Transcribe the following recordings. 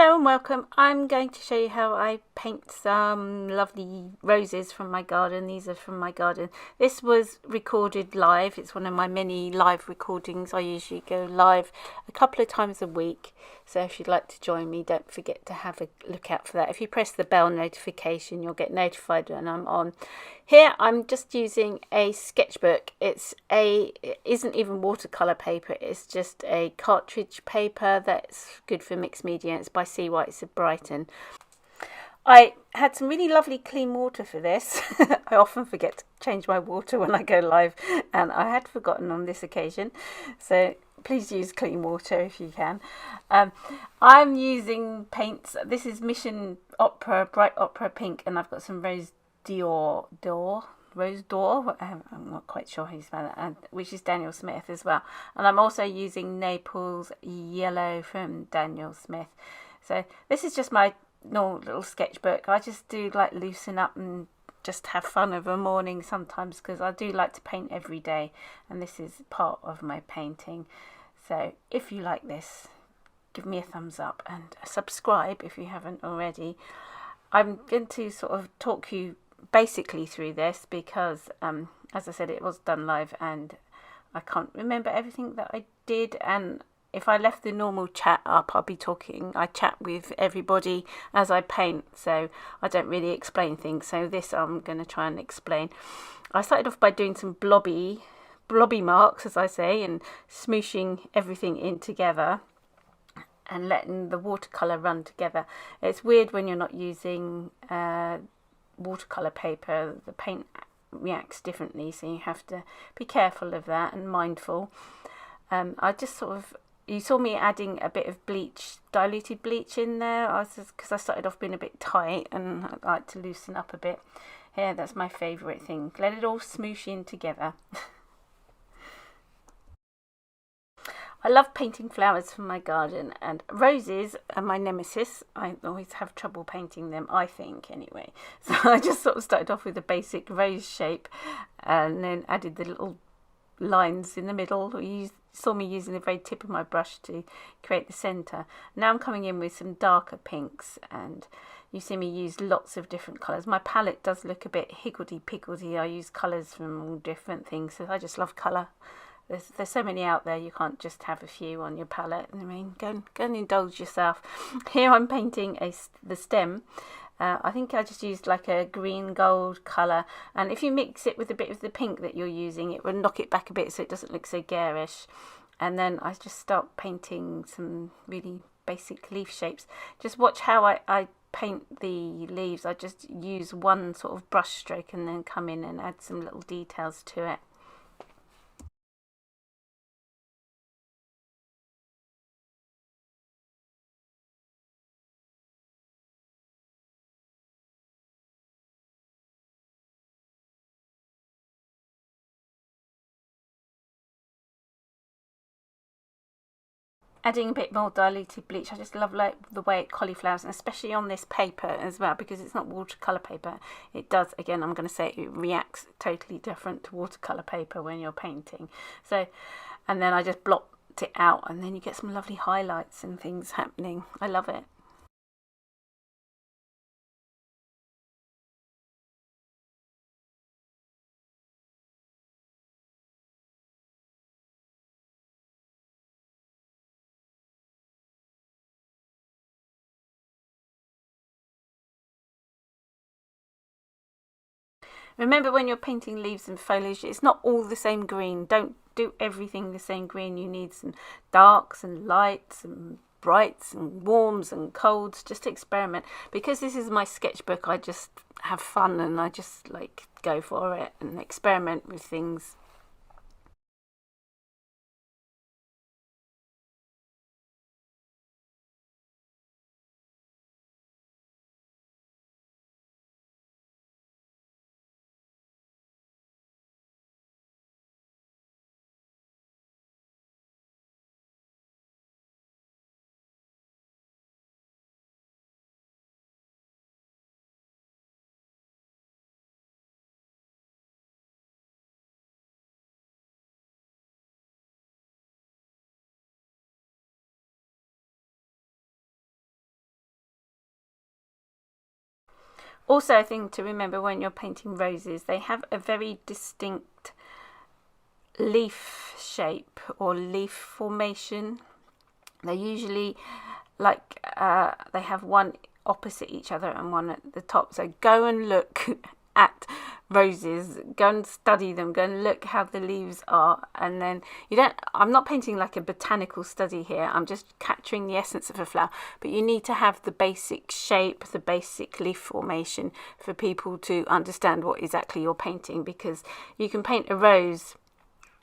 Hello and welcome. I'm going to show you how I paint some lovely roses from my garden. These are from my garden. This was recorded live. It's one of my many live recordings. I usually go live a couple of times a week. So if you'd like to join me, don't forget to have a look out for that. If you press the bell notification, you'll get notified when I'm on. Here I'm just using a sketchbook. It isn't even watercolour paper, it's just a cartridge paper that's good for mixed media. It's by Seawhites of Brighton. I had some really lovely clean water for this. I often forget to change my water when I go live, and I had forgotten on this occasion. So please use clean water if you can. I'm using paints. This is Mission Opera, Bright Opera Pink, and I've got some Rose d'Or, I'm not quite sure how you spell that, which is Daniel Smith as well. And I'm also using Naples Yellow from Daniel Smith. So this is just my normal little sketchbook. I just do like loosen up and just have fun of a morning sometimes, because I do like to paint every day, and this is part of my painting. So if you like this, give me a thumbs up and subscribe if you haven't already. I'm going to sort of talk you basically through this because as I said, it was done live and I can't remember everything that I did, and if I left the normal chat up, I chat with everybody as I paint, so I don't really explain things. So this I'm going to try and explain. I started off by doing some blobby marks, as I say, and smooshing everything in together and letting the watercolour run together. It's weird when you're not using watercolour paper. The paint reacts differently, so you have to be careful of that and mindful. I just sort of, you saw me adding a bit of bleach, diluted bleach in there, because I started off being a bit tight and I like to loosen up a bit. Here, that's my favourite thing. Let it all smoosh in together. I love painting flowers from my garden, and roses are my nemesis. I always have trouble painting them, I think, anyway. So I just sort of started off with a basic rose shape and then added the little lines in the middle. You saw me using the very tip of my brush to create the centre. Now I'm coming in with some darker pinks, and you see me use lots of different colours. My palette does look a bit higgledy-piggledy. I use colours from all different things, so I just love colour. There's so many out there, you can't just have a few on your palette. I mean, go and indulge yourself. Here I'm painting the stem. I think I just used like a green gold colour, and if you mix it with a bit of the pink that you're using, it will knock it back a bit so it doesn't look so garish. And then I just start painting some really basic leaf shapes. Just watch how I paint the leaves. I just use one sort of brush stroke and then come in and add some little details to it. Adding a bit more diluted bleach, I just love like the way it cauliflowers, and especially on this paper as well, because it's not watercolour paper. It does, again, I'm going to say it reacts totally different to watercolour paper when you're painting. So, and then I just blocked it out, and then you get some lovely highlights and things happening. I love it. Remember, when you're painting leaves and foliage, it's not all the same green. Don't do everything the same green. You need some darks and lights and brights and warms and colds. Just experiment. Because this is my sketchbook, I just have fun and I just like go for it and experiment with things. Also, a thing to remember when you're painting roses, they have a very distinct leaf shape or leaf formation. They're usually like they have one opposite each other and one at the top. So go and look at roses, go and study them, go and look how the leaves are, and then I'm not painting like a botanical study here, I'm just capturing the essence of a flower, but you need to have the basic shape, the basic leaf formation for people to understand what exactly you're painting, because you can paint a rose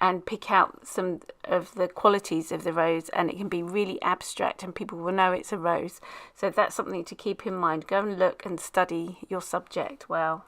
and pick out some of the qualities of the rose and it can be really abstract and people will know it's a rose. So that's something to keep in mind. Go and look and study your subject well.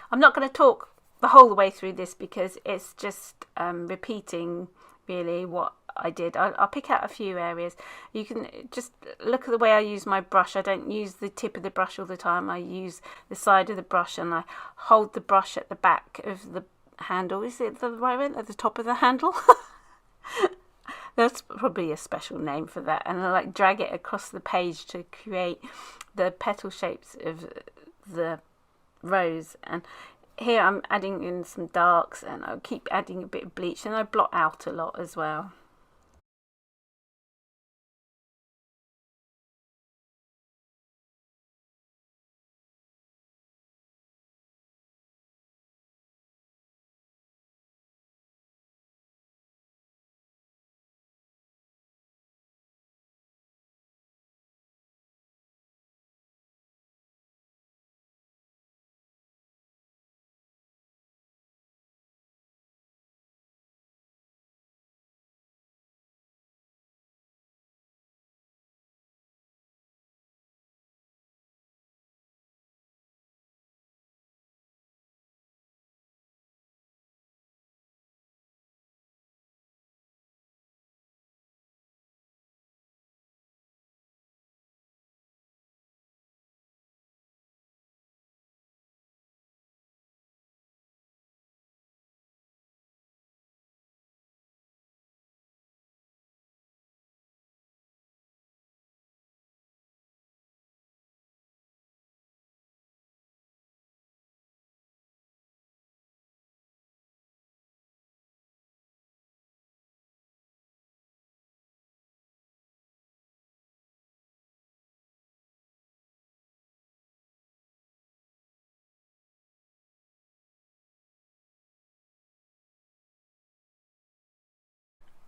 I'm not going to talk the whole way through this because it's just repeating really what I did. I'll pick out a few areas. You can just look at the way I use my brush. I don't use the tip of the brush all the time. I use the side of the brush and I hold the brush at the back of the handle. Is it the right one? At the top of the handle? That's probably a special name for that. And I like drag it across the page to create the petal shapes of the rose. And here I'm adding in some darks and I'll keep adding a bit of bleach and I blot out a lot as well.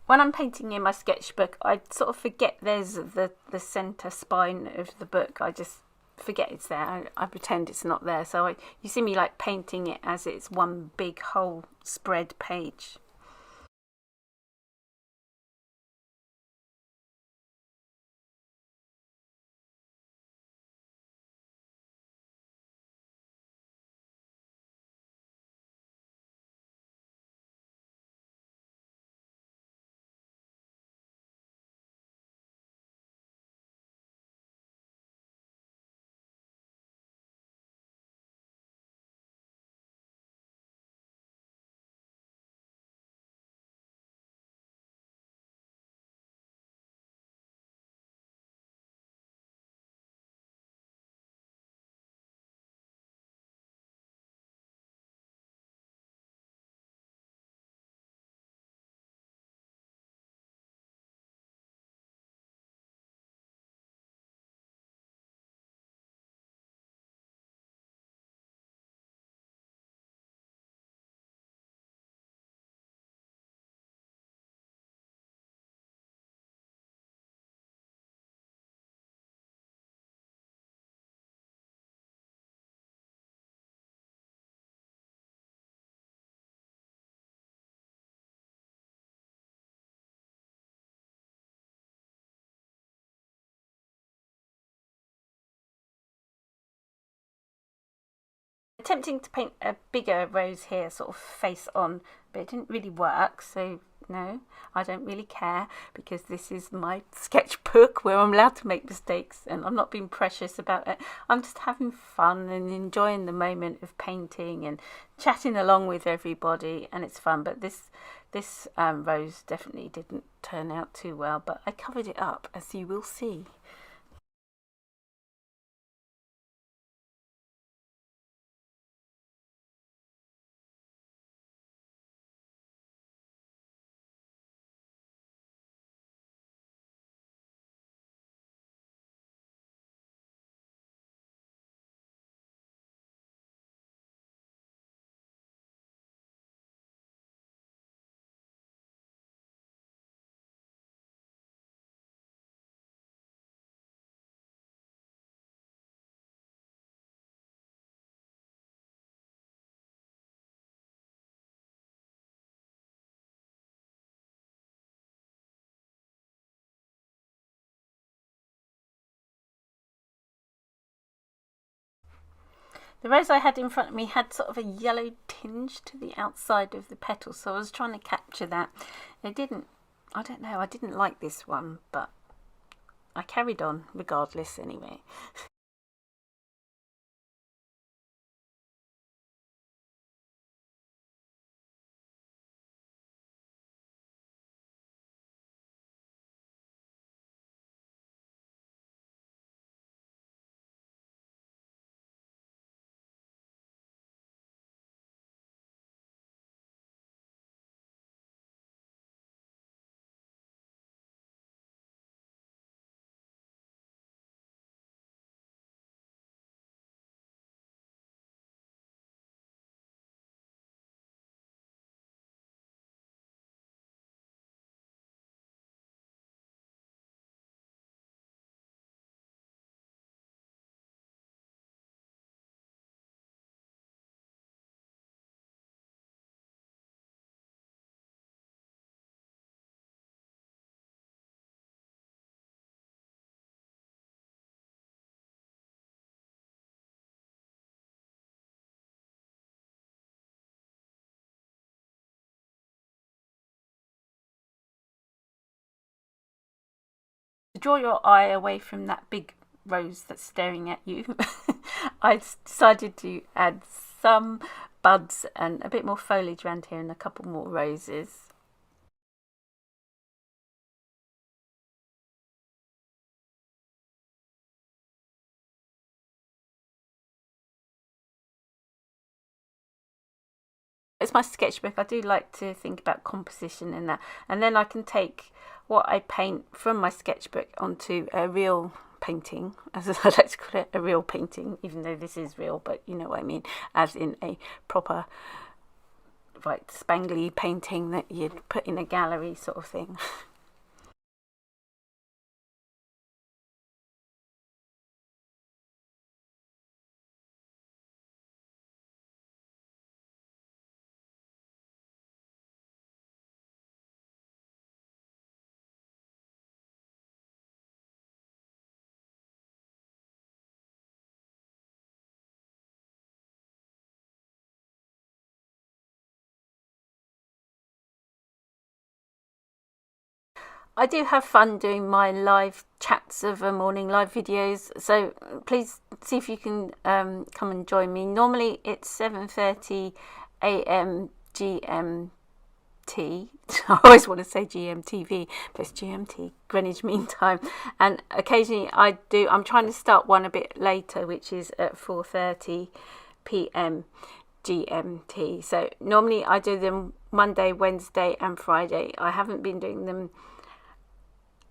When I'm painting in my sketchbook, I sort of forget there's the centre spine of the book. I just forget it's there. I pretend it's not there. So you see me like painting it as it's one big whole spread page. attempting to paint a bigger rose here, sort of face on, but it didn't really work, so no, I don't really care, because this is my sketchbook where I'm allowed to make mistakes, and I'm not being precious about it. I'm just having fun and enjoying the moment of painting and chatting along with everybody, and it's fun. But this rose definitely didn't turn out too well, but I covered it up, as you will see. The rose I had in front of me had sort of a yellow tinge to the outside of the petal, so I was trying to capture that. It didn't, I don't know, I didn't like this one, but I carried on regardless anyway. To draw your eye away from that big rose that's staring at you, I decided to add some buds and a bit more foliage around here and a couple more roses. It's my sketchbook. I do like to think about composition and that, and then I can take what I paint from my sketchbook onto a real painting, as I like to call it, a real painting, even though this is real, but you know what I mean, as in a proper white spangly painting that you'd put in a gallery sort of thing. I do have fun doing my live chats of a morning, live videos, so please see if you can come and join me. Normally it's 7:30 a.m. GMT. I always want to say GMTV, but it's GMT, Greenwich Mean Time. And occasionally I'm trying to start one a bit later, which is at 4:30 p.m. GMT. So normally I do them Monday, Wednesday and Friday. I haven't been doing them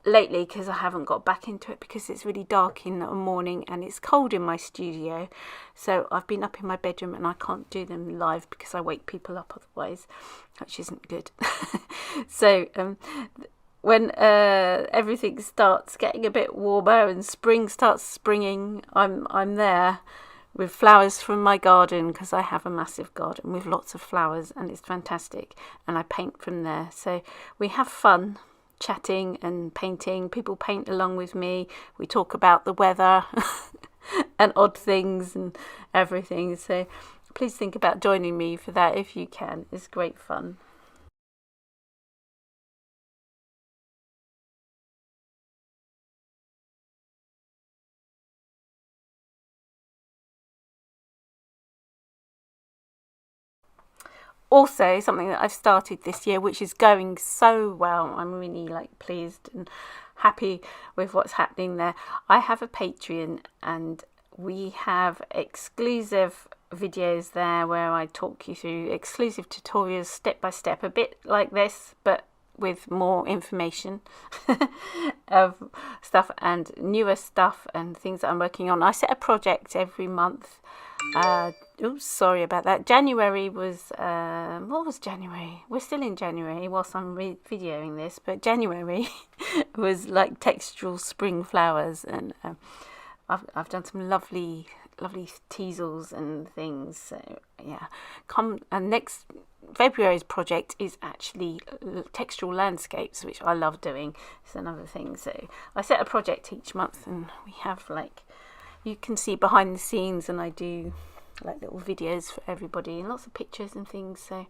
lately because I haven't got back into it, because it's really dark in the morning and it's cold in my studio, so I've been up in my bedroom and I can't do them live because I wake people up otherwise, which isn't good. So when everything starts getting a bit warmer and spring starts springing, I'm there with flowers from my garden, because I have a massive garden with lots of flowers and it's fantastic, and I paint from there. So we have fun chatting and painting. People paint along with me. We talk about the weather and odd things and everything. So please think about joining me for that if you can. It's great fun. Also, something that I've started this year, which is going so well, I'm really pleased and happy with what's happening there. I have a Patreon, and we have exclusive videos there where I talk you through exclusive tutorials step by step, a bit like this, but with more information of stuff and newer stuff and things that I'm working on. I set a project every month. Sorry about that. January was, what was January? We're still in January whilst I'm videoing this, but January was like textural spring flowers, and I've done some lovely teasels and things. So yeah, and next February's project is actually textural landscapes, which I love doing. It's another thing. So I set a project each month, and we have you can see behind the scenes, and I do little videos for everybody and lots of pictures and things. So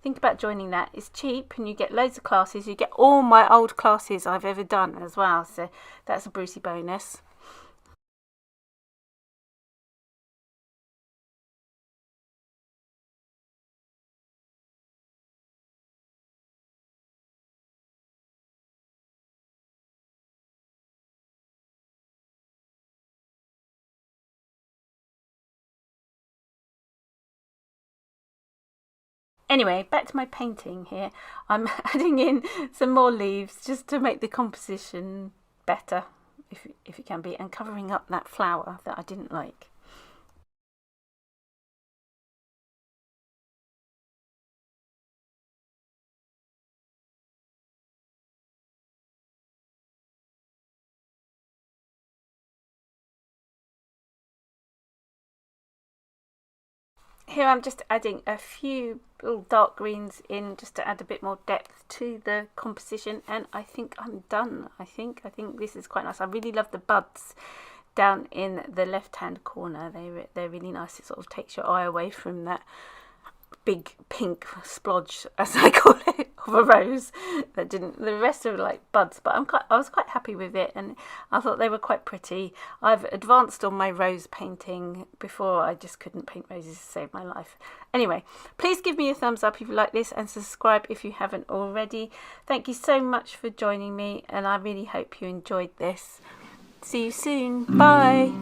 think about joining that. It's cheap, and you get loads of classes. You get all my old classes I've ever done as well, so that's a Brucey bonus. Anyway, back to my painting here. I'm adding in some more leaves just to make the composition better, if it can be, and covering up that flower that I didn't like. Here I'm just adding a few little dark greens in just to add a bit more depth to the composition, and I think I'm done. I think this is quite nice. I really love the buds down in the left hand corner. They're really nice. It sort of takes your eye away from that big pink splodge, as I call it, of a rose that didn't. The rest are like buds, but I was quite happy with it, and I thought they were quite pretty. I've advanced on my rose painting. Before, I just couldn't paint roses to save my life. Anyway, please give me a thumbs up if you like this, and subscribe if you haven't already. Thank you so much for joining me, and I really hope you enjoyed this. See you soon. Bye.